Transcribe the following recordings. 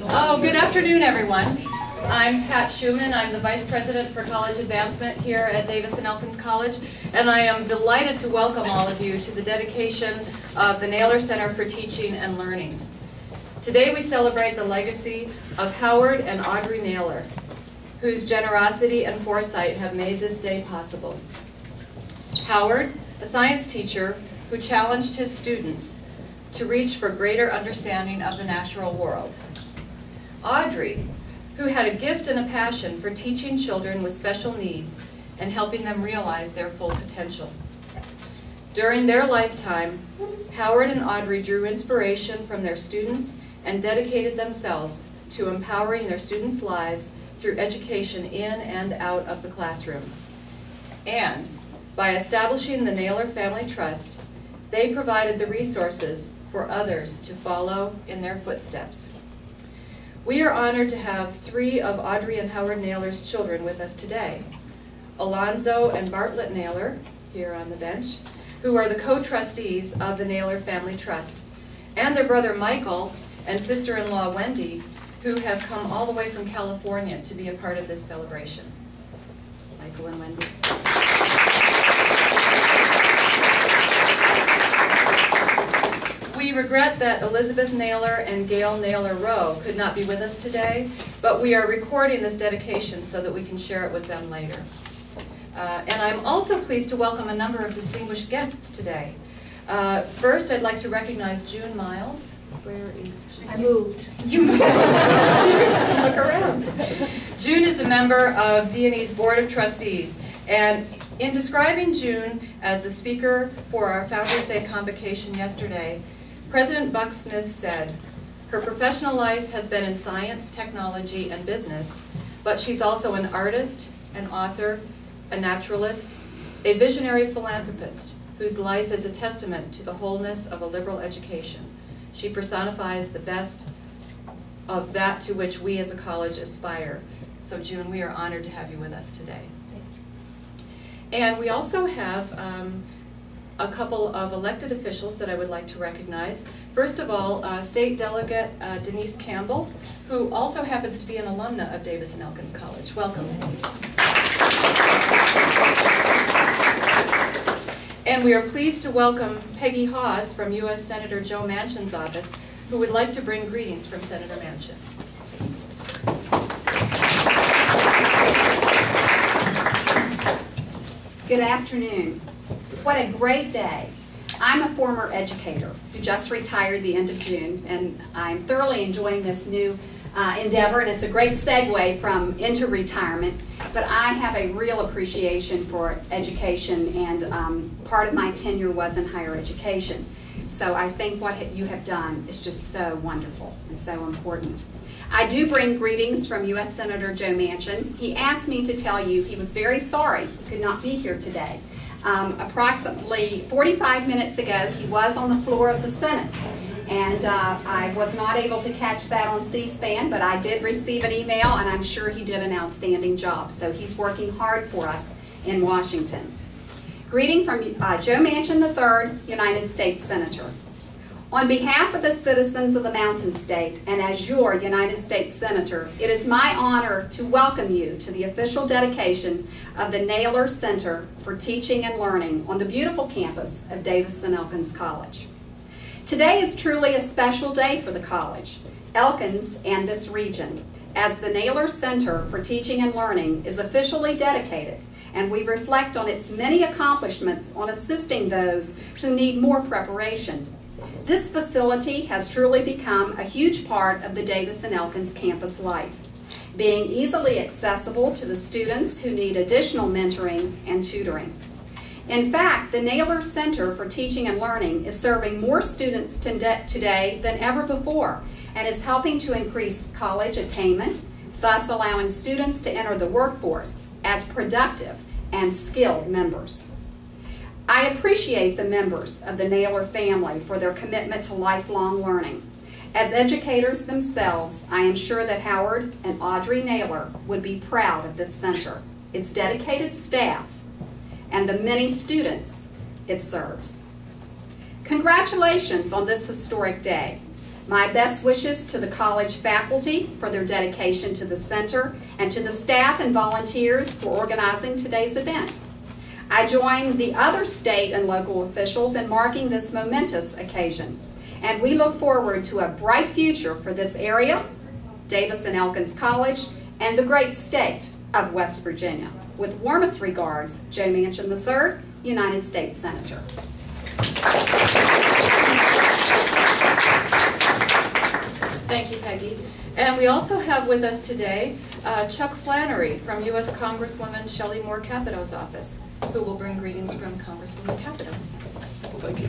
Oh, good afternoon, everyone. I'm Pat Schumann. I'm the Vice President for College Advancement here at Davis and Elkins College, and I am delighted to welcome all of you to the dedication of the Naylor Center for Teaching and Learning. Today we celebrate the legacy of Howard and Audrey Naylor, whose generosity and foresight have made this day possible. Howard, a science teacher who challenged his students to reach for greater understanding of the natural world. Audrey, who had a gift and a passion for teaching children with special needs and helping them realize their full potential. During their lifetime, Howard and Audrey drew inspiration from their students and dedicated themselves to empowering their students' lives through education in and out of the classroom. And by establishing the Naylor Family Trust, they provided the resources for others to follow in their footsteps. We are honored to have three of Audrey and Howard Naylor's children with us today. Alonzo and Bartlett Naylor, here on the bench, who are the co-trustees of the Naylor Family Trust, and their brother Michael and sister-in-law Wendy, who have come all the way from California to be a part of this celebration. Michael and Wendy. We regret that Elizabeth Naylor and Gail Naylor Rowe could not be with us today, but we are recording this dedication so that we can share it with them later. And I'm also pleased to welcome a number of distinguished guests today. First, I'd like to recognize June Miles. Where is June? I moved. You moved. Look around. June is a member of D&E's Board of Trustees, and in describing June as the speaker for our Founders Day convocation yesterday, President Buck Smith said, "Her professional life has been in science, technology, and business, but she's also an artist, an author, a naturalist, a visionary philanthropist whose life is a testament to the wholeness of a liberal education. She personifies the best of that to which we as a college aspire." So June, we are honored to have you with us today. And we also have a couple of elected officials that I would like to recognize. First of all, State Delegate Denise Campbell, who also happens to be an alumna of Davis and Elkins College. Welcome, Denise. And we are pleased to welcome Peggy Hawes from U.S. Senator Joe Manchin's office, who would like to bring greetings from Senator Manchin. Good afternoon. What a great day. I'm a former educator who just retired the end of June, and I'm thoroughly enjoying this new endeavor, and it's a great segue from into retirement. But I have a real appreciation for education, and part of my tenure was in higher education. So I think what you have done is just so wonderful and so important. I do bring greetings from U.S. Senator Joe Manchin. He asked me to tell you he was very sorry he could not be here today. Approximately 45 minutes ago, he was on the floor of the Senate, and I was not able to catch that on C-SPAN, but I did receive an email, and I'm sure he did an outstanding job. So he's working hard for us in Washington. Greeting from Joe Manchin III, United States Senator. On behalf of the citizens of the Mountain State, and as your United States Senator, it is my honor to welcome you to the official dedication of the Naylor Center for Teaching and Learning on the beautiful campus of Davis and Elkins College. Today is truly a special day for the college, Elkins, and this region, as the Naylor Center for Teaching and Learning is officially dedicated, and we reflect on its many accomplishments on assisting those who need more preparation. This facility has truly become a huge part of the Davis and Elkins campus life, being easily accessible to the students who need additional mentoring and tutoring. In fact, the Naylor Center for Teaching and Learning is serving more students today than ever before, and is helping to increase college attainment, thus allowing students to enter the workforce as productive and skilled members. I appreciate the members of the Naylor family for their commitment to lifelong learning. As educators themselves, I am sure that Howard and Audrey Naylor would be proud of this center, its dedicated staff, and the many students it serves. Congratulations on this historic day. My best wishes to the college faculty for their dedication to the center and to the staff and volunteers for organizing today's event. I join the other state and local officials in marking this momentous occasion, and we look forward to a bright future for this area, Davis and Elkins College, and the great state of West Virginia. With warmest regards, Joe Manchin III, United States Senator. Thank you, Peggy. And we also have with us today Chuck Flannery from U.S. Congresswoman Shelley Moore Capito's office, who will bring greetings from Congresswoman Capito. Well, thank you.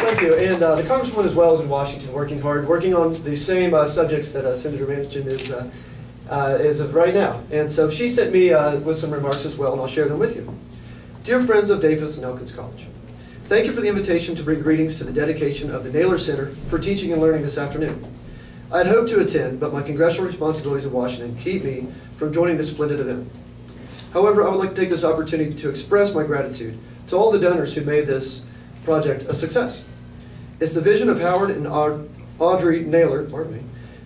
Thank you. And the Congresswoman as well is in Washington working hard, working on the same subjects that Senator Manchin is of right now. And so she sent me with some remarks as well, and I'll share them with you. Dear friends of Davis and Elkins College, thank you for the invitation to bring greetings to the dedication of the Naylor Center for Teaching and Learning this afternoon. I'd hoped to attend, but my congressional responsibilities in Washington keep me from joining this splendid event. However, I would like to take this opportunity to express my gratitude to all the donors who made this project a success. It's the vision of Howard and Audrey Naylor,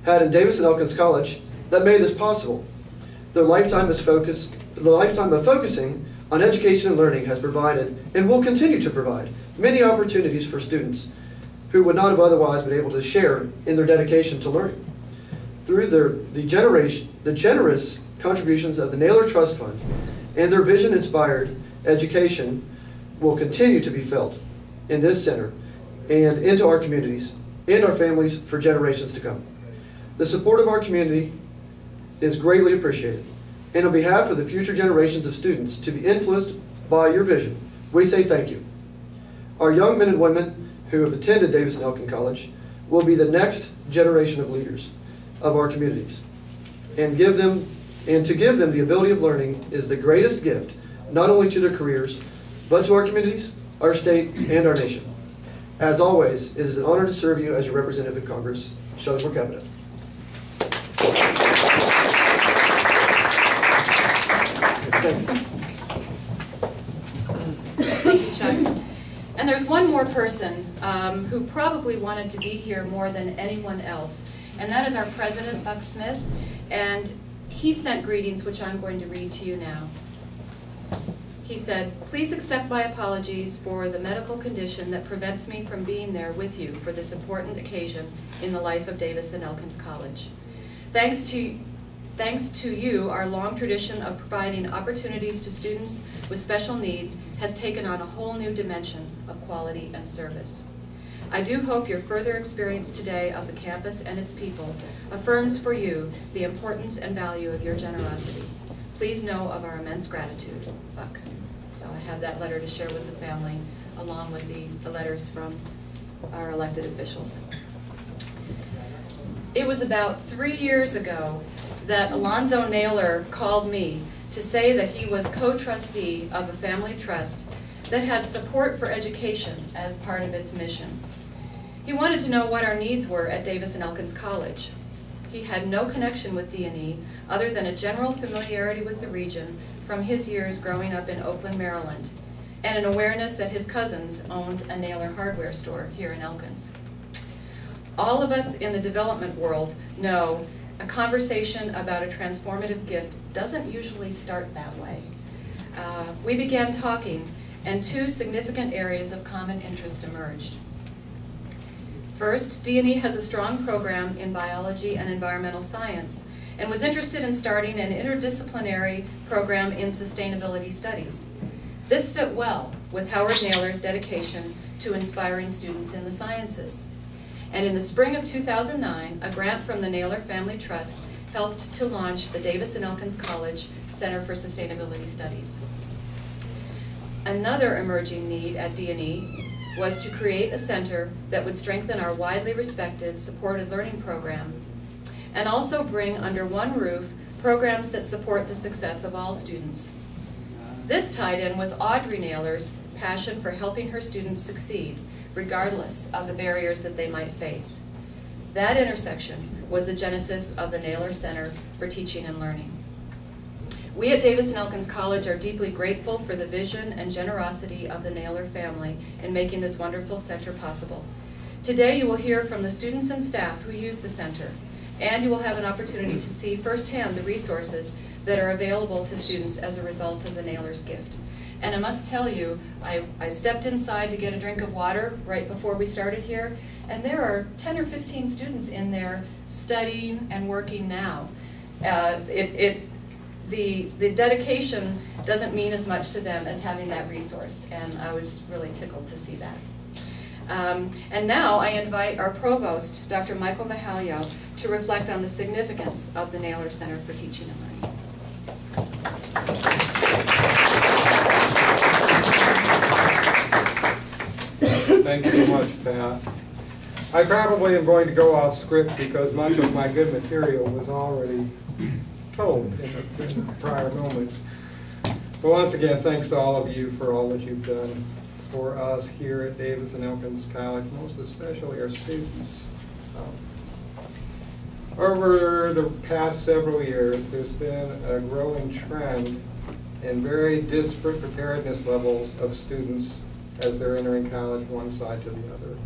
had in Davis and Elkins College that made this possible. Their lifetime of focusing on education and learning has provided, and will continue to provide, many opportunities for students who would not have otherwise been able to share in their dedication to learning. Through the generous contributions of the Naylor Trust Fund and their vision-inspired education will continue to be felt in this center and into our communities and our families for generations to come. The support of our community is greatly appreciated. And on behalf of the future generations of students to be influenced by your vision, we say thank you. Our young men and women who have attended Davis and Elkins College will be the next generation of leaders of our communities. And to give them the ability of learning is the greatest gift, not only to their careers, but to our communities, our state, and our nation. As always, it is an honor to serve you as your representative in Congress, Shelley Moore Capito. Thanks. Thank you, Chuck. And there's one more person who probably wanted to be here more than anyone else, and that is our president, Buck Smith, and he sent greetings, which I'm going to read to you now. He said, "Please accept my apologies for the medical condition that prevents me from being there with you for this important occasion in the life of Davis and Elkins College. Thanks to you, our long tradition of providing opportunities to students with special needs has taken on a whole new dimension of quality and service. I do hope your further experience today of the campus and its people affirms for you the importance and value of your generosity. Please know of our immense gratitude, Buck." So I have that letter to share with the family, along with the letters from our elected officials. It was about 3 years ago that Alonzo Naylor called me to say that he was co-trustee of a family trust that had support for education as part of its mission. He wanted to know what our needs were at Davis and Elkins College. He had no connection with D&E other than a general familiarity with the region from his years growing up in Oakland, Maryland, and an awareness that his cousins owned a Naylor hardware store here in Elkins. All of us in the development world know a conversation about a transformative gift doesn't usually start that way. We began talking, and two significant areas of common interest emerged. First, D&E has a strong program in biology and environmental science, and was interested in starting an interdisciplinary program in sustainability studies. This fit well with Howard Naylor's dedication to inspiring students in the sciences. And in the spring of 2009, a grant from the Naylor Family Trust helped to launch the Davis and Elkins College Center for Sustainability Studies. Another emerging need at D&E was to create a center that would strengthen our widely respected supported learning program, and also bring under one roof programs that support the success of all students. This tied in with Audrey Naylor's passion for helping her students succeed, regardless of the barriers that they might face. That intersection was the genesis of the Naylor Center for Teaching and Learning. We at Davis and Elkins College are deeply grateful for the vision and generosity of the Naylor family in making this wonderful center possible. Today you will hear from the students and staff who use the center, and you will have an opportunity to see firsthand the resources that are available to students as a result of the Naylor's gift. And I must tell you, I stepped inside to get a drink of water right before we started here, and there are 10 or 15 students in there studying and working now. The dedication doesn't mean as much to them as having that resource, and I was really tickled to see that. And now I invite our provost, Dr. Michael Mahalio, to reflect on the significance of the Naylor Center for Teaching and Learning. Thank you so much, Pat. I probably am going to go off script because much of my good material was already told in the prior moments. But once again, thanks to all of you for all that you've done for us here at Davis and Elkins College, most especially our students. Over the past several years, there's been a growing trend in very disparate preparedness levels of students as they're entering college one side to the other.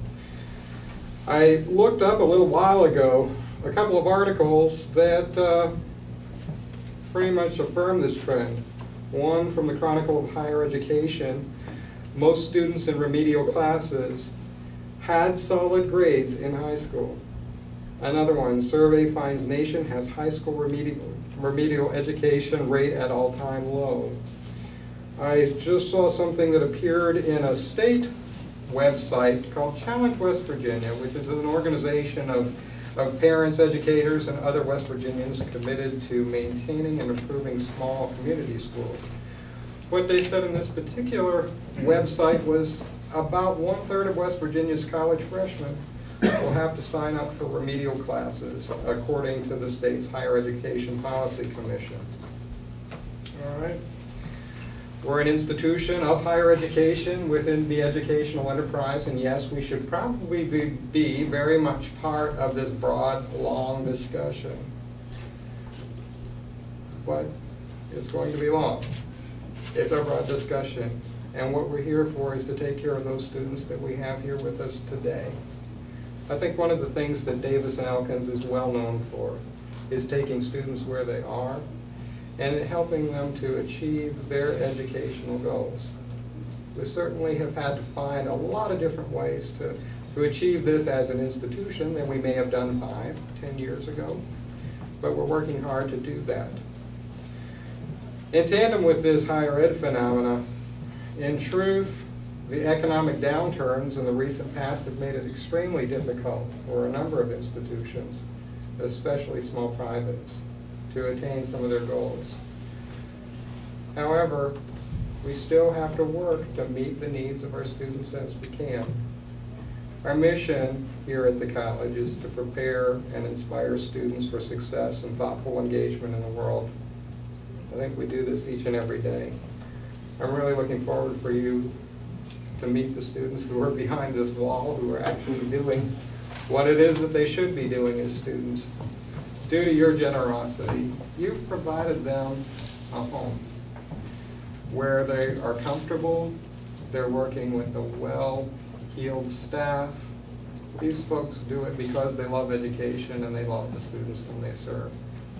I looked up a little while ago a couple of articles that pretty much affirm this trend. One from the Chronicle of Higher Education: most students in remedial classes had solid grades in high school. Another one, survey finds nation has high school remedial education rate at all-time low. I just saw something that appeared in a state website called Challenge West Virginia, which is an organization of parents, educators, and other West Virginians committed to maintaining and improving small community schools. What they said in this particular website was about 1/3 of West Virginia's college freshmen will have to sign up for remedial classes, according to the state's Higher Education Policy Commission. All right. We're an institution of higher education within the educational enterprise, and yes, we should probably be very much part of this broad, long discussion. But it's going to be long. It's a broad discussion, and what we're here for is to take care of those students that we have here with us today. I think one of the things that Davis and Elkins is well known for is taking students where they are and helping them to achieve their educational goals. We certainly have had to find a lot of different ways to achieve this as an institution than we may have done 5, 10 years ago, but we're working hard to do that. In tandem with this higher ed phenomena, in truth, the economic downturns in the recent past have made it extremely difficult for a number of institutions, especially small privates, to attain some of their goals. However, we still have to work to meet the needs of our students as we can. Our mission here at the college is to prepare and inspire students for success and thoughtful engagement in the world. I think we do this each and every day. I'm really looking forward for you to meet the students who are behind this wall, who are actually doing what it is that they should be doing as students. Due to your generosity, you've provided them a home where they are comfortable, they're working with a well-heeled staff. These folks do it because they love education and they love the students whom they serve.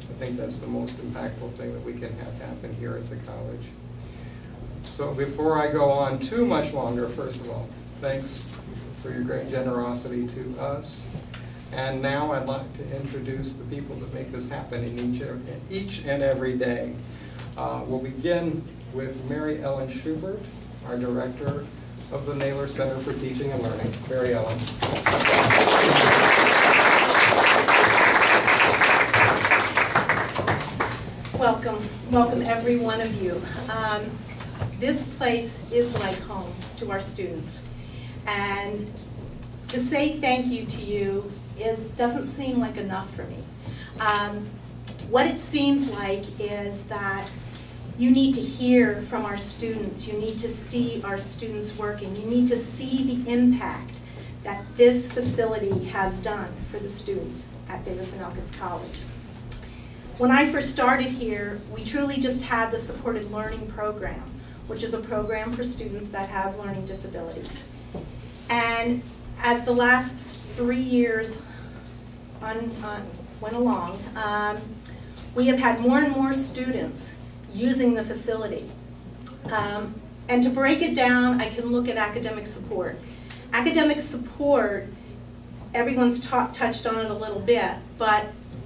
I think that's the most impactful thing that we can have happen here at the college. So before I go on too much longer, first of all, thanks for your great generosity to us. And now I'd like to introduce the people that make this happen in each and every day. We'll begin with Mary Ellen Schubert, our director of the Naylor Center for Teaching and Learning. Mary Ellen. Welcome every one of you. This place is like home to our students. And to say thank you to you doesn't seem like enough for me. What it seems like is that you need to hear from our students. You need to see our students working. You need to see the impact that this facility has done for the students at Davis and Elkins College. When I first started here, we truly just had the supported learning program, which is a program for students that have learning disabilities. And as the last 3 years went along, we have had more and more students using the facility. And to break it down, I can look at academic support. Academic support, everyone's touched on it a little bit, but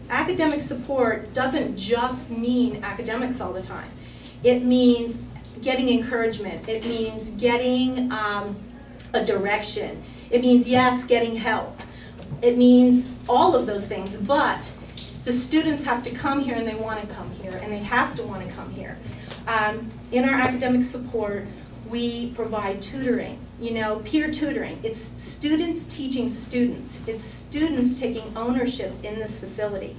academic support doesn't just mean academics all the time. It means getting encouragement. It means getting a direction. It means, yes, getting help. It means all of those things, but the students have to come here and they want to come here, and they have to want to come here. In our academic support, we provide tutoring, peer tutoring. It's students teaching students. It's students taking ownership in this facility.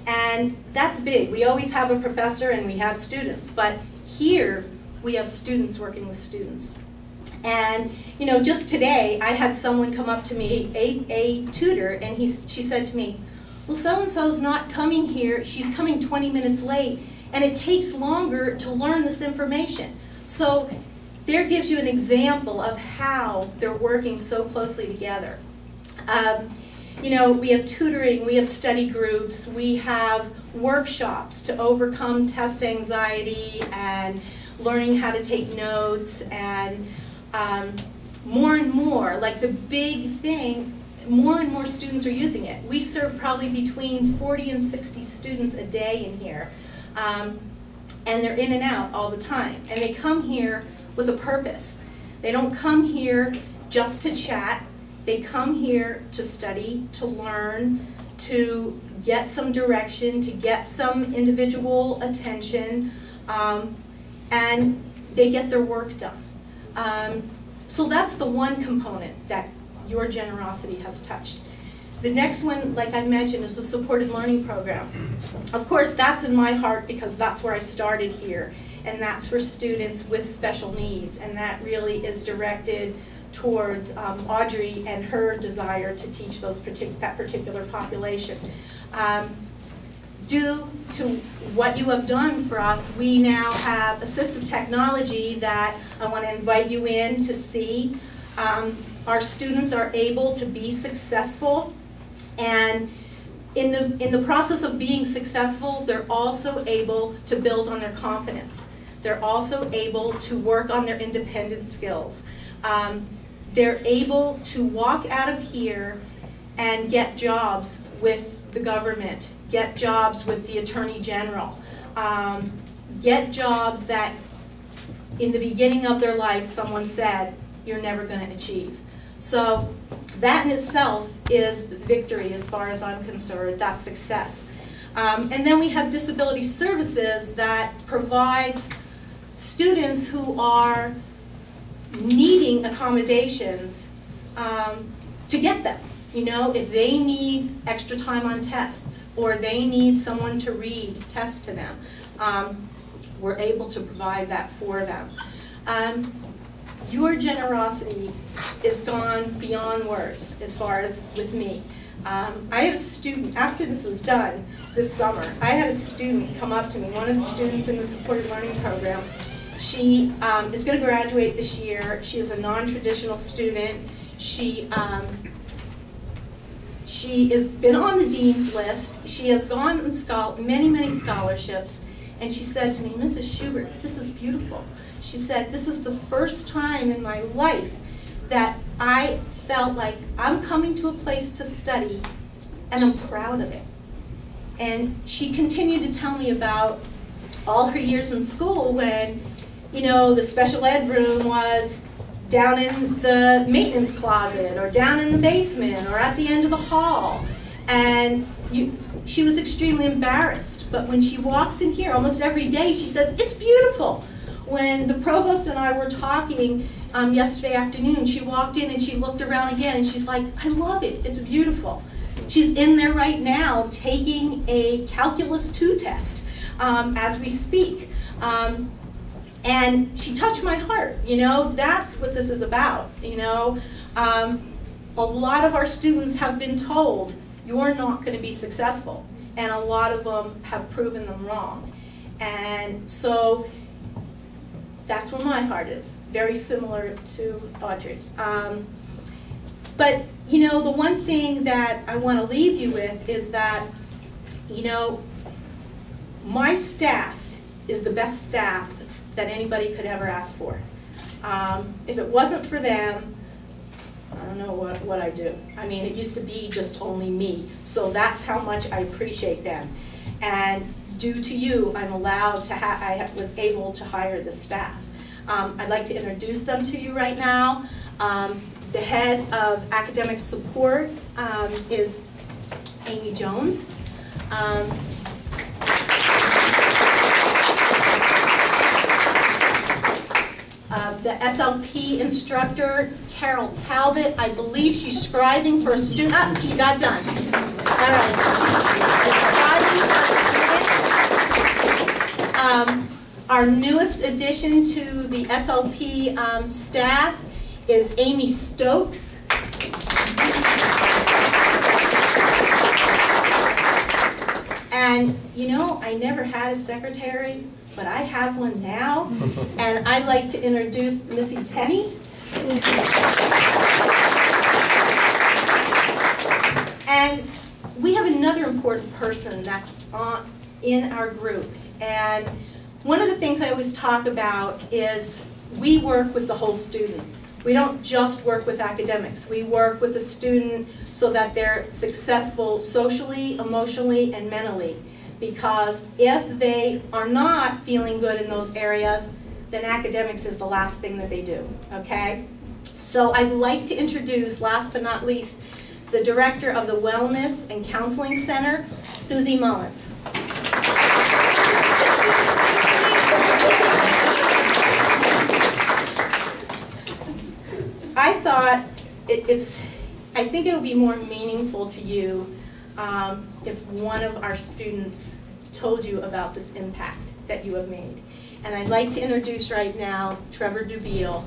And that's big. We always have a professor and we have students, but here we have students working with students. And just today, I had someone come up to me, a tutor, and she said to me, well, so-and-so's not coming here. She's coming 20 minutes late, and it takes longer to learn this information. So there gives you an example of how they're working so closely together. We have tutoring, we have study groups, we have workshops to overcome test anxiety and learning how to take notes, and more and more, like the big thing, more and more students are using it. We serve probably between 40 and 60 students a day in here, and they're in and out all the time. And they come here with a purpose. They don't come here just to chat. They come here to study, to learn, to get some direction, to get some individual attention, and they get their work done. So that's the one component that your generosity has touched. The next one, like I mentioned, is the supported learning program. Of course, that's in my heart because that's where I started here, and that's for students with special needs, and that really is directed towards Audrey and her desire to teach that particular population. Due to what you have done for us, we now have assistive technology that I want to invite you in to see. Our students are able to be successful, and in the process of being successful, they're also able to build on their confidence. They're also able to work on their independent skills. They're able to walk out of here and get jobs with the government, get jobs with the Attorney General, get jobs that in the beginning of their life someone said, you're never going to achieve. So that in itself is victory as far as I'm concerned. That's success. And then we have disability services that provides students who are needing accommodations to get them. If they need extra time on tests or they need someone to read tests to them, we're able to provide that for them. Your generosity is gone beyond words as far as with me. I had a student, after this was done this summer, I had a student come up to me, one of the students in the supported learning program. She is going to graduate this year. She is a non-traditional student. She has been on the dean's list. She has gone and many scholarships. And she said to me, Mrs. Schubert, this is beautiful. She said, this is the first time in my life that I felt like I'm coming to a place to study and I'm proud of it. And she continued to tell me about all her years in school when, the special ed room was down in the maintenance closet or down in the basement or at the end of the hall. And she was extremely embarrassed. But when she walks in here almost every day, she says, it's beautiful. When the provost and I were talking yesterday afternoon, she walked in and she looked around again and she's like, I love it, it's beautiful. She's in there right now taking a Calculus 2 test as we speak. And she touched my heart, that's what this is about, A lot of our students have been told, you're not going to be successful. and a lot of them have proven them wrong. And so that's where my heart is, very similar to Audrey. But, you know, the one thing that I want to leave you with is that, you know, my staff is the best staff that anybody could ever ask for. If it wasn't for them, I don't know what I do. I mean, it used to be just only me. So that's how much I appreciate them. And due to you, I'm allowed to I was able to hire the staff. I'd like to introduce them to you right now. The head of academic support is Amy Jones. The SLP instructor, Carol Talbot, I believe she's scribing for a student. Ah, she got done. All right, she's scribing for a student. Our newest addition to the SLP staff is Amy Stokes. And you know, I never had a secretary, but I have one now, and I'd like to introduce Missy Tenney. And we have another important person that's in our group. And one of the things I always talk about is we work with the whole student. We don't just work with academics. We work with the student so that they're successful socially, emotionally, and mentally. Because if they are not feeling good in those areas, then academics is the last thing that they do, okay? So I'd like to introduce, last but not least, the director of the Wellness and Counseling Center, Susie Mullins. I thought I think it'll be more meaningful to you if one of our students told you about this impact that you have made. And I'd like to introduce right now Trevor Dubiel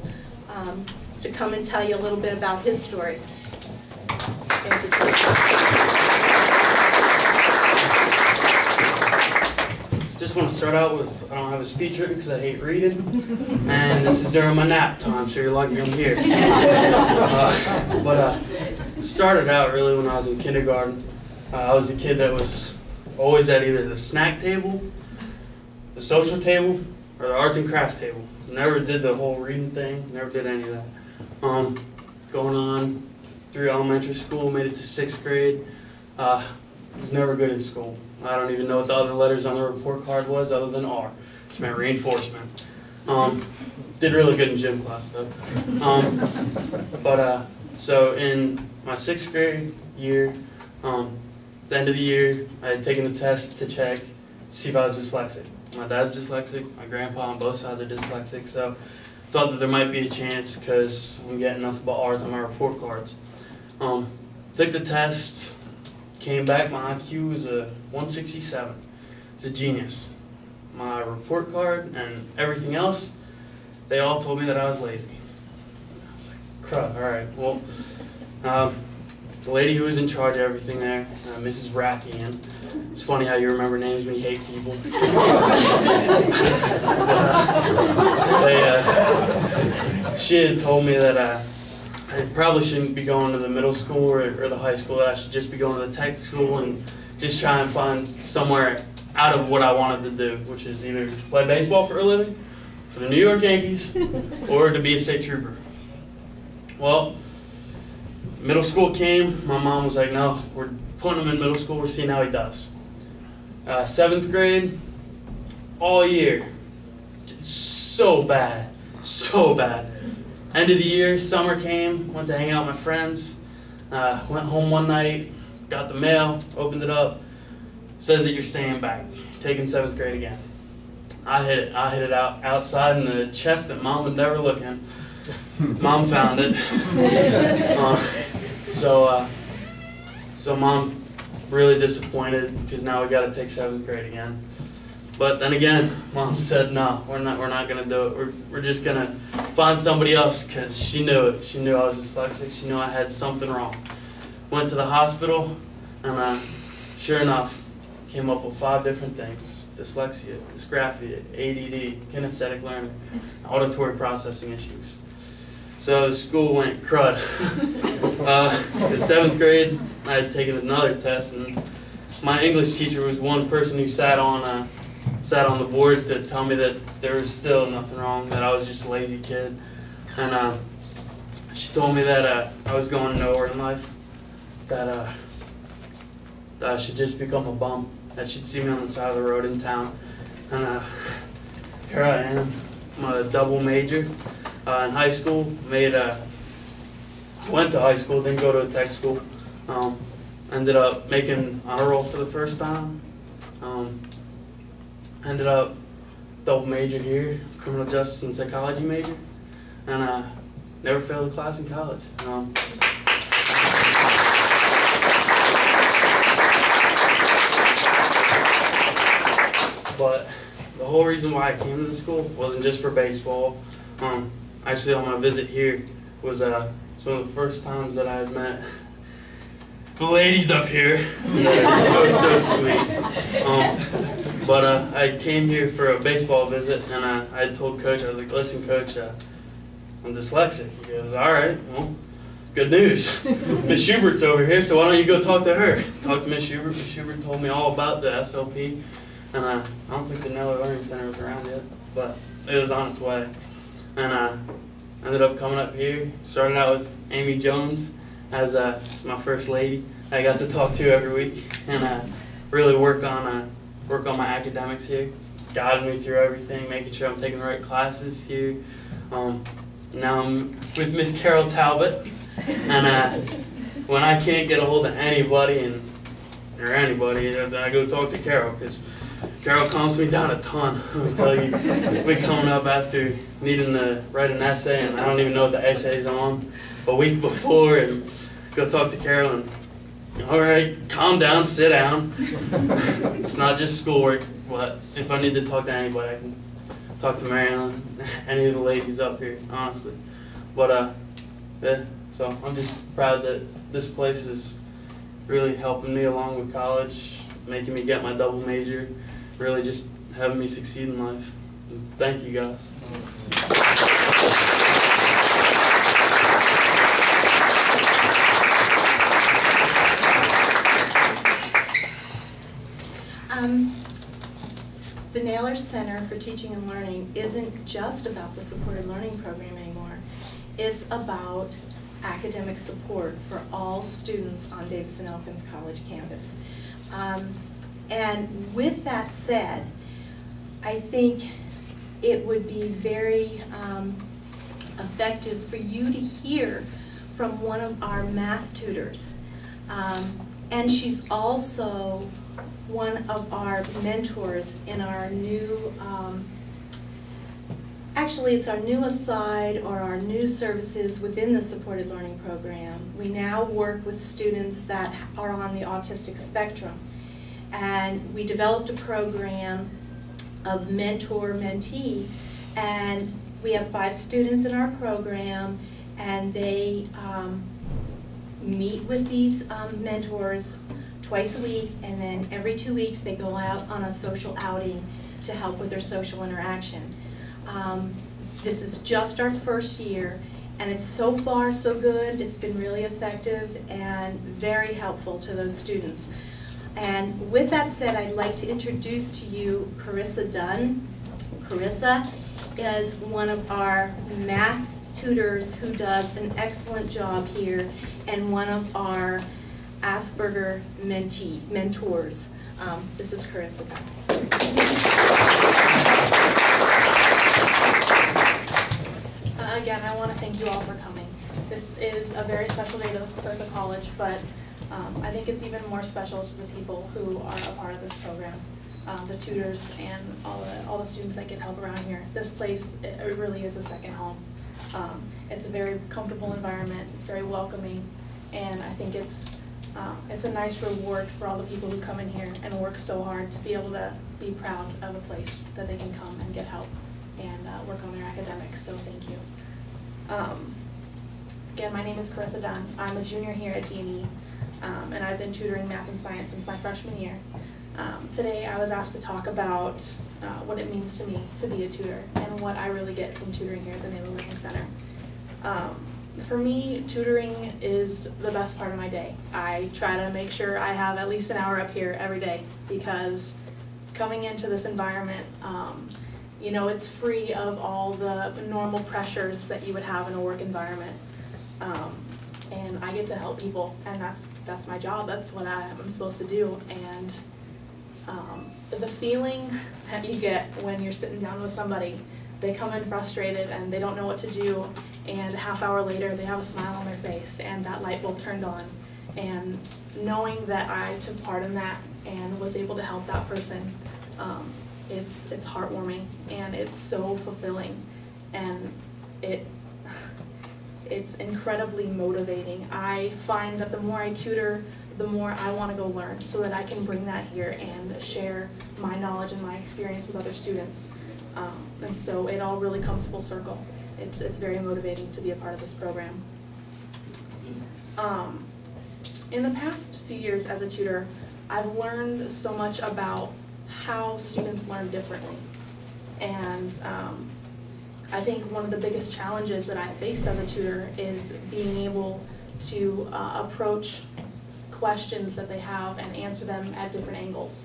to come and tell you a little bit about his story. Thank you. Just want to start out with, I don't have a speech written because I hate reading, and this is during my nap time, so you're lucky I'm here. Started out really when I was in kindergarten. I was the kid that was always at either the snack table, the social table, or the arts and crafts table. Never did the whole reading thing, never did any of that. Going on through elementary school, made it to 6th grade. Was never good in school. I don't even know what the other letters on the report card was other than R, which meant reinforcement. Did really good in gym class though. So in my 6th grade year, the end of the year, I had taken the test to check to see if I was dyslexic. My dad's dyslexic, my grandpa on both sides are dyslexic, so thought that there might be a chance because I'm getting nothing but R's on my report cards. Took the test, came back, my IQ was a 167. It's a genius. My report card and everything else, they all told me that I was lazy. I was like, crud, all right, well, the lady who was in charge of everything there, Mrs. Rathian. It's funny how you remember names when you hate people. She had told me that I probably shouldn't be going to the middle school or the high school, that I should just be going to the tech school and just try and find somewhere out of what I wanted to do, which is either play baseball for a living, for the New York Yankees, or to be a state trooper. Well, middle school came, my mom was like, no, we're putting him in middle school, we're seeing how he does. 7th grade, all year, so bad, so bad. End of the year, summer came, went to hang out with my friends, went home one night, got the mail, opened it up, said that you're staying back, taking 7th grade again. I hit it out outside in the chest that Mom would never look in. Mom found it. So Mom really disappointed because now we got to take 7th grade again. But then again, Mom said, no, we're not gonna do it. We're just gonna find somebody else because she knew it. She knew I was dyslexic. She knew I had something wrong. Went to the hospital, and sure enough, came up with 5 different things: dyslexia, dysgraphia, ADD, kinesthetic learning, auditory processing issues. So the school went crud. In 7th grade, I had taken another test, and my English teacher was one person who sat on the board to tell me that there was still nothing wrong, that I was just a lazy kid. And she told me that I was going nowhere in life, that I should just become a bum, that she'd see me on the side of the road in town. And here I am. I'm a double major in high school. Went to high school, didn't go to a tech school. Ended up making honor roll for the first time. Ended up double major here, criminal justice and psychology major, and never failed a class in college. But the whole reason why I came to the school wasn't just for baseball. Actually, on my visit here was one of the first times that I had met the ladies up here. It was so sweet. But I came here for a baseball visit, and I told Coach, I was like, "Listen, Coach, I'm dyslexic." He goes, "All right, well, good news. Miss Schubert's over here, so why don't you go talk to her?" Talked to Miss Schubert. Miss Schubert told me all about the SLP, and I don't think the Naylor Center was around yet, but it was on its way. And I ended up coming up here. Started out with Amy Jones as my first lady. I got to talk to every week, and really work on my academics here. Guided me through everything, making sure I'm taking the right classes here. Now I'm with Miss Carol Talbot, and when I can't get a hold of anybody, I go talk to Carol, because Carol calms me down a ton. Let me tell you, we coming up after needing to write an essay, and I don't even know what the essay's on, a week before, and go talk to Carol, and all right, calm down, sit down. It's not just schoolwork, but if I need to talk to anybody, I can talk to Marilyn, any of the ladies up here, honestly. But yeah, so I'm just proud that this place is really helping me along with college, making me get my double major, really just having me succeed in life. Thank you, guys. The Naylor Center for Teaching and Learning isn't just about the supported learning program anymore. It's about academic support for all students on Davis and Elkins College campus. And with that said, I think it would be very effective for you to hear from one of our math tutors. And she's also one of our mentors in our new, actually it's our new aside or our new services within the supported learning program. We now work with students that are on the autistic spectrum. And we developed a program of mentor-mentee, and we have 5 students in our program, and they meet with these mentors twice a week, and then every 2 weeks they go out on a social outing to help with their social interaction. This is just our first year, and it's so far so good. It's been really effective and very helpful to those students. And with that said, I'd like to introduce to you Carissa Dunn. Carissa is one of our math tutors who does an excellent job here, and one of our Asperger mentors. This is Carissa Dunn. Again, I want to thank you all for coming. This is a very special day for the college, but I think it's even more special to the people who are a part of this program, the tutors and all the students that get help around here. This place, it really is a second home. It's a very comfortable environment. It's very welcoming, and I think it's a nice reward for all the people who come in here and work so hard to be able to be proud of a place that they can come and get help and work on their academics. So thank you. Again, my name is Carissa Dunn. I'm a junior here at D&E. And I've been tutoring math and science since my freshman year. Today I was asked to talk about what it means to me to be a tutor and what I really get from tutoring here at the Naylor Center. For me, tutoring is the best part of my day. I try to make sure I have at least an hour up here every day, because coming into this environment, you know, it's free of all the normal pressures that you would have in a work environment. And I get to help people, and that's my job. That's what I'm supposed to do. And the feeling that you get when you're sitting down with somebody, they come in frustrated and they don't know what to do, and a half hour later they have a smile on their face and that light bulb turned on. And knowing that I took part in that and was able to help that person, it's heartwarming and it's so fulfilling, and it's incredibly motivating. I find that the more I tutor, the more I want to go learn, so that I can bring that here and share my knowledge and my experience with other students. And so it all really comes full circle. It's very motivating to be a part of this program. In the past few years as a tutor, I've learned so much about how students learn differently. And I think one of the biggest challenges that I faced as a tutor is being able to approach questions that they have and answer them at different angles.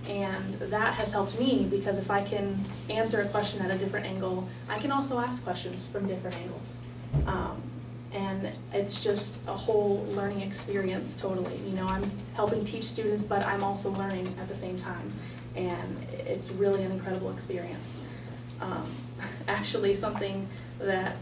And that has helped me, because if I can answer a question at a different angle, I can also ask questions from different angles. And it's just a whole learning experience totally. You know, I'm helping teach students, but I'm also learning at the same time. And it's really an incredible experience. Actually, something that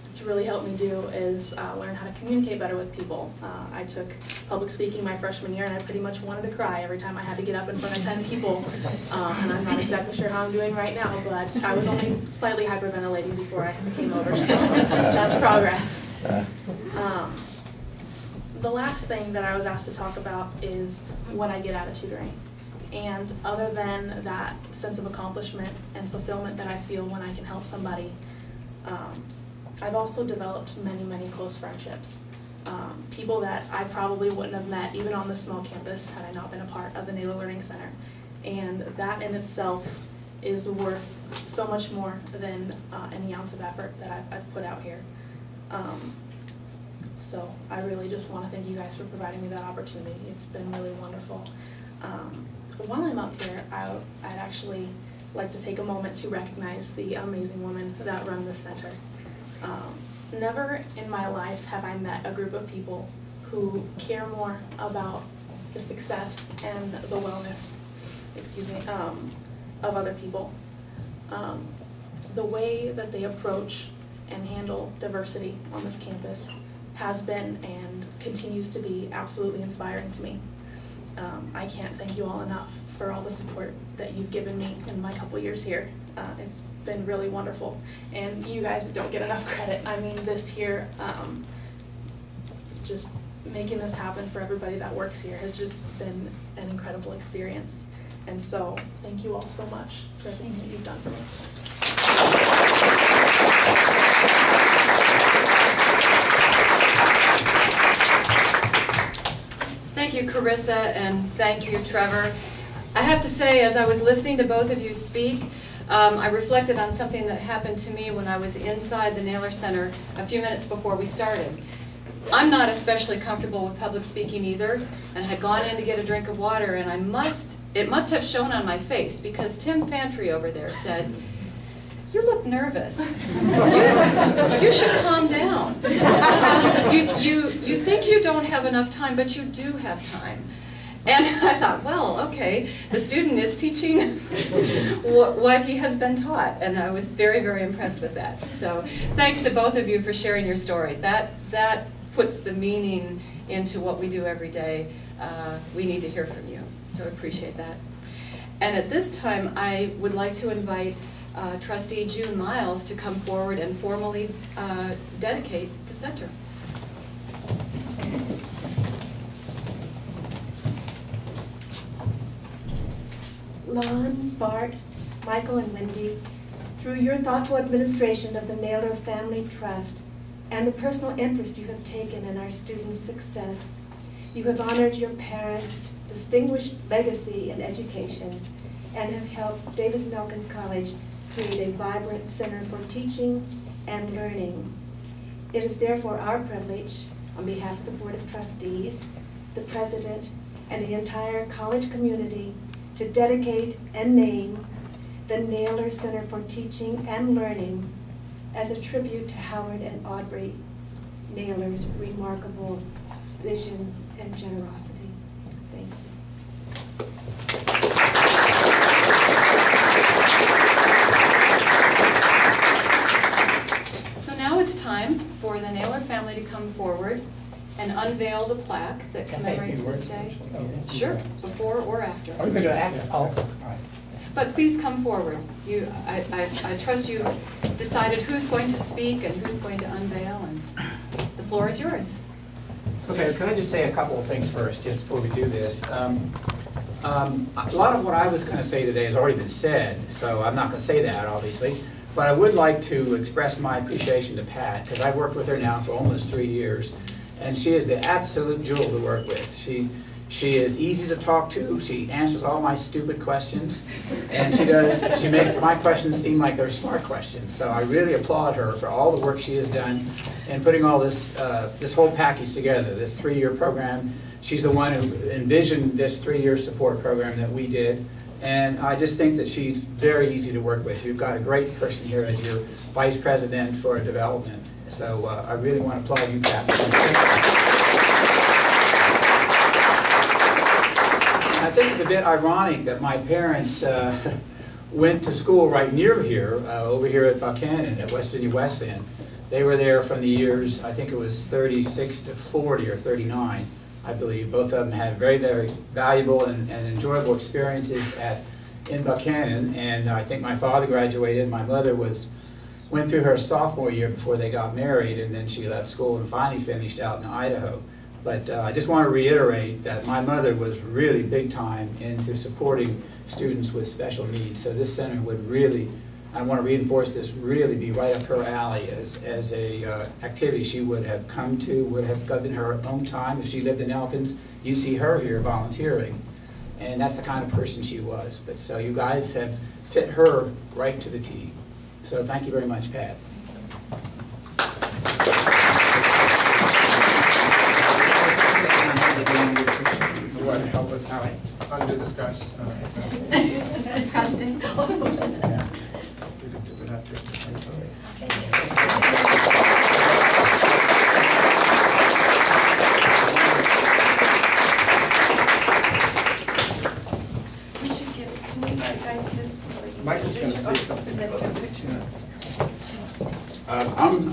it's really helped me do is learn how to communicate better with people. I took public speaking my freshman year, and I pretty much wanted to cry every time I had to get up in front of 10 people. And I'm not exactly sure how I'm doing right now, but I was only slightly hyperventilating before I came over, so that's progress. The last thing that I was asked to talk about is what I get out of tutoring. And other than that sense of accomplishment and fulfillment that I feel when I can help somebody, I've also developed many, many close friendships. People that I probably wouldn't have met even on this small campus had I not been a part of the Naylor Center. And that in itself is worth so much more than any ounce of effort that I've put out here. So I really just want to thank you guys for providing me that opportunity. It's been really wonderful. While I'm up here, I'd actually like to take a moment to recognize the amazing women that run this center. Never in my life have I met a group of people who care more about the success and the wellness, of other people. The way that they approach and handle diversity on this campus has been and continues to be absolutely inspiring to me. I can't thank you all enough for all the support that you've given me in my couple years here. It's been really wonderful, and you guys don't get enough credit. I mean, this here, just making this happen for everybody that works here has just been an incredible experience. And so, thank you all so much for everything that you've done for me. Thank you, Carissa, and thank you, Trevor. I have to say, as I was listening to both of you speak, I reflected on something that happened to me when I was inside the Naylor Center a few minutes before we started. I'm not especially comfortable with public speaking either, and had gone in to get a drink of water, and it must have shown on my face, because Tim Fantry over there said, "You look nervous. You should calm down. You think you don't have enough time, but you do have time." And I thought, well, okay, the student is teaching what he has been taught, and I was very, very impressed with that. So thanks to both of you for sharing your stories. That puts the meaning into what we do every day. We need to hear from you, so I appreciate that. And at this time, I would like to invite Trustee June Miles to come forward and formally dedicate the center. Lon, Bart, Michael, and Wendy, through your thoughtful administration of the Naylor Family Trust and the personal interest you have taken in our students' success, You have honored your parents' distinguished legacy in education and have helped Davis and Elkins College create a vibrant center for teaching and learning. It is therefore our privilege, on behalf of the Board of Trustees, the President, and the entire college community, to dedicate and name the Naylor Center for Teaching and Learning as a tribute to Howard and Audrey Naylor's remarkable vision and generosity. Thank you. So now it's time for the Naylor family to come forward and unveil the plaque that commemorates this day. Sure, before or after. Are you going to do it after? Oh, all right. But please come forward. I trust you've decided who's going to speak and who's going to unveil, and the floor is yours. Okay, can I just say a couple of things first, just before we do this? A lot of what I was going to say today has already been said, so I'm not going to say that, obviously. But I would like to express my appreciation to Pat, because I've worked with her now for almost 3 years, and she is the absolute jewel to work with. She is easy to talk to. She answers all my stupid questions, and she makes my questions seem like they're smart questions. So I really applaud her for all the work she has done in putting all this this whole package together, this 3-year program. She's the one who envisioned this 3-year support program that we did, and I just think that she's very easy to work with. You've got a great person here as your vice president for development. So I really want to applaud you, Pat. I think it's a bit ironic that my parents went to school right near here, over here at Buchanan at West Virginia West End. They were there from the years, I think it was 36 to 40 or 39, I believe. Both of them had very, very valuable and enjoyable experiences in Buchanan. And I think my father graduated. My mother went through her sophomore year before they got married, and then she left school and finally finished out in Idaho. But I just want to reiterate that my mother was really big time into supporting students with special needs. So this center would really, I want to reinforce this, really be right up her alley as a activity she would have come to, would have given her own time. If she lived in Elkins, you see her here volunteering. And that's the kind of person she was. But so you guys have fit her right to the T. So thank you very much, Pat. You want to help us under discuss? Discussion. Yeah. We should get, can we guys get, Mike is going to say something about the picture.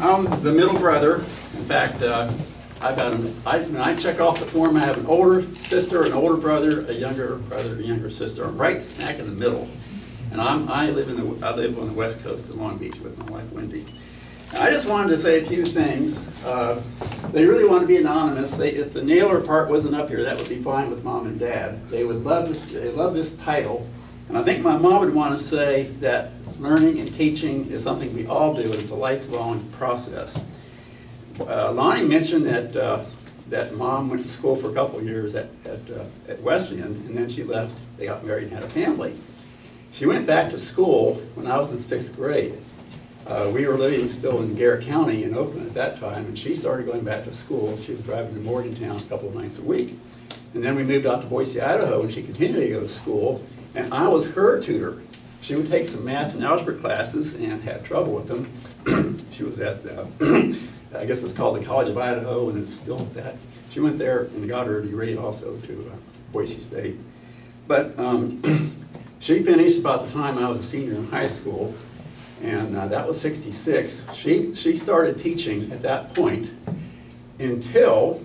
I'm the middle brother. In fact, when I check off the form, I have an older sister, an older brother, a younger sister. I'm right smack in the middle. And I live on the west coast of Long Beach with my wife, Wendy. And I just wanted to say a few things. They really want to be anonymous. If the Naylor part wasn't up here, that would be fine with Mom and Dad. They love this title. And I think my mom would want to say that learning and teaching is something we all do, and it's a lifelong process. Lonnie mentioned that Mom went to school for a couple of years at Wesleyan, and then she left. They got married and had a family. She went back to school when I was in 6th grade. We were living still in Garrett County in Oakland at that time, and she started going back to school. She was driving to Morgantown a couple of nights a week. And then we moved out to Boise, Idaho, and she continued to go to school, and I was her tutor. She would take some math and algebra classes and had trouble with them. She was at I guess it was called the College of Idaho, and it's still that. She went there and got her degree also to Boise State. But she finished about the time I was a senior in high school, and that was '66. She started teaching at that point until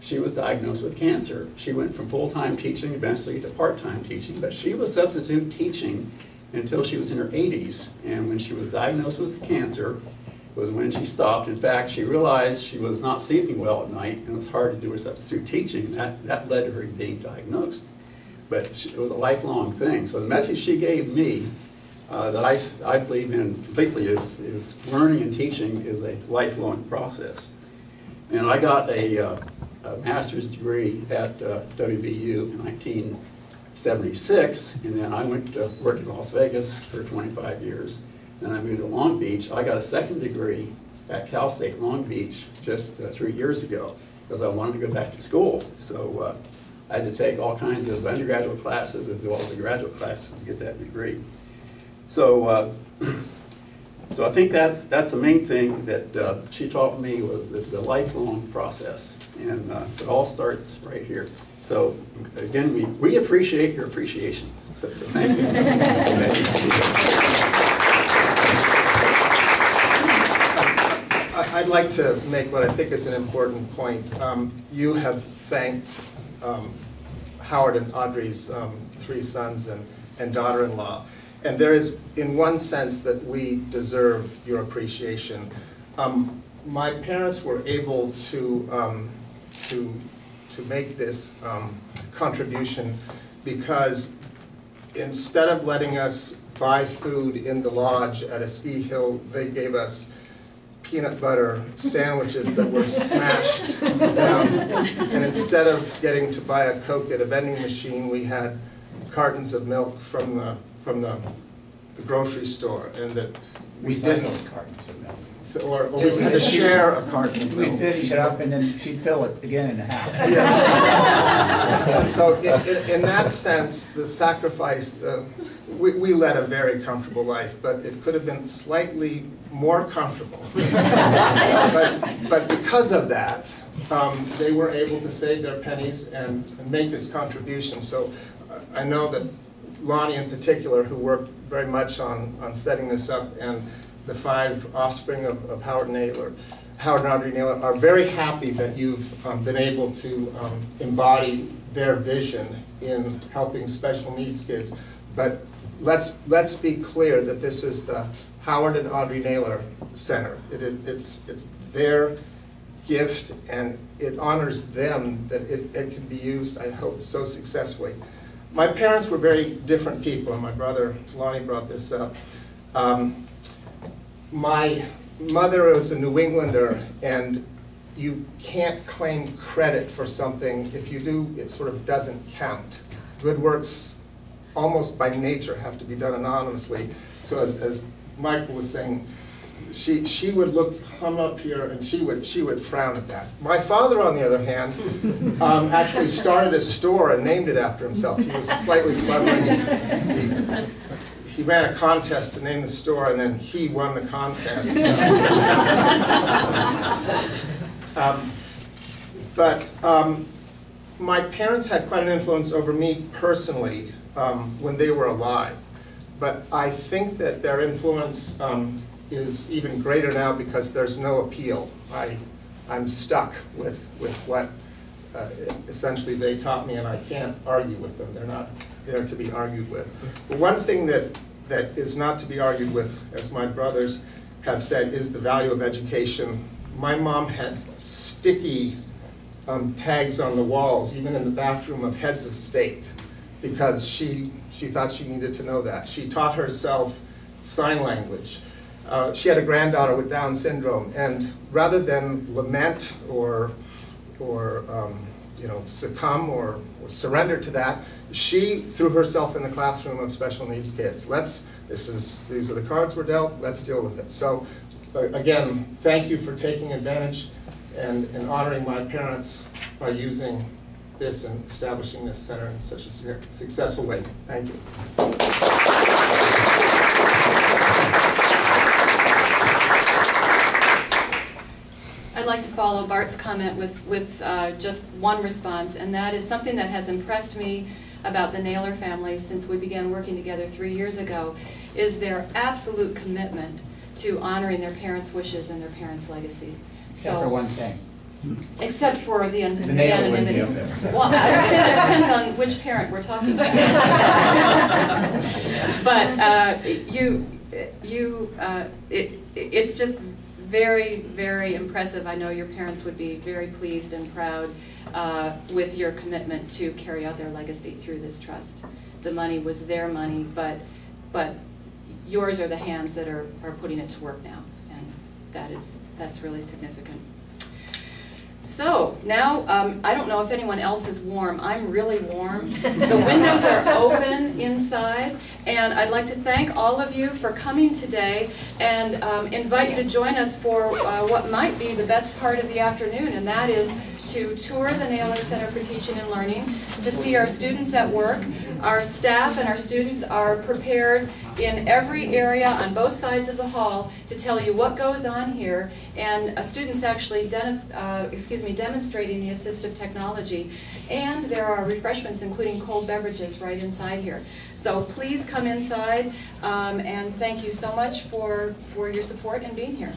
she was diagnosed with cancer. She went from full-time teaching eventually to part-time teaching, but she was substitute teaching until she was in her 80s. And when she was diagnosed with cancer was when she stopped. In fact, she realized she was not sleeping well at night, and it was hard to do her substitute teaching, and that led to her being diagnosed. But it was a lifelong thing. So the message she gave me that I believe in completely is learning and teaching is a lifelong process. And I got a a master's degree at WVU in 1976, and then I went to work in Las Vegas for 25 years. Then I moved to Long Beach. I got a second degree at Cal State Long Beach just 3 years ago because I wanted to go back to school. So I had to take all kinds of undergraduate classes as well as the graduate classes to get that degree. So, so I think that's the main thing that she taught me was the lifelong process, and it all starts right here. So again, we appreciate your appreciation. So thank you. I'd like to make what I think is an important point. You have thanked Howard and Audrey's 3 sons and daughter-in-law. And there is, in one sense, that we deserve your appreciation. My parents were able to make this contribution because instead of letting us buy food in the lodge at a ski hill, they gave us peanut butter sandwiches that were smashed down. And instead of getting to buy a Coke at a vending machine, we had cartons of milk from the grocery store, and that we didn't. Cartons of milk. So, or we had to share a carton of milk. We'd finish it up and then she'd fill it again in the house. Yeah. So in that sense, the sacrifice, we led a very comfortable life, but it could have been slightly more comfortable. but because of that, they were able to save their pennies and make this contribution. So I know that Lonnie in particular, who worked very much on setting this up, and the 5 offspring of Howard and Audrey Naylor, are very happy that you've been able to embody their vision in helping special needs kids. But let's be clear that this is the Howard and Audrey Naylor Center. It's their gift, and it honors them that it can be used, I hope, so successfully. My parents were very different people, and my brother Lonnie brought this up. My mother was a New Englander, and you can't claim credit for something. If you do, it sort of doesn't count. Good works, almost by nature, have to be done anonymously. So as Michael was saying, she would come up here and she would frown at that. My father, on the other hand, actually started a store and named it after himself. He was slightly clever. He ran a contest to name the store, and then he won the contest. My parents had quite an influence over me personally when they were alive. But I think that their influence is even greater now because there's no appeal. I'm stuck with what essentially they taught me, and I can't argue with them. They're not there to be argued with. But one thing that is not to be argued with, as my brothers have said, is the value of education. My mom had sticky tags on the walls, even in the bathroom of heads of state, because she thought she needed to know that. She taught herself sign language. She had a granddaughter with Down syndrome, and rather than lament or succumb or surrender to that, she threw herself in the classroom of special needs kids. These are the cards we're dealt, let's deal with it. So again, thank you for taking advantage and honoring my parents by using this and establishing this center in such a successful way. Thank you. I'd like to follow Bart's comment with just one response, and that is something that has impressed me about the Naylor family since we began working together 3 years ago, is their absolute commitment to honoring their parents' wishes and their parents' legacy. Except for one thing. Except for the Naylor wouldn't be anonymity. up there. Well, I understand that depends on which parent we're talking about. But it's just very, very impressive. I know your parents would be very pleased and proud with your commitment to carry out their legacy through this trust. The money was their money, but yours are the hands that are putting it to work now, and that's really significant. So now, I don't know if anyone else is warm. I'm really warm. The windows are open inside, and I'd like to thank all of you for coming today and invite you to join us for what might be the best part of the afternoon, and that is to tour the Naylor Center for Teaching and Learning, to see our students at work. Our staff and our students are prepared in every area on both sides of the hall to tell you what goes on here, and students actually demonstrating the assistive technology. And there are refreshments, including cold beverages, right inside here. So please come inside, and thank you so much for your support and being here.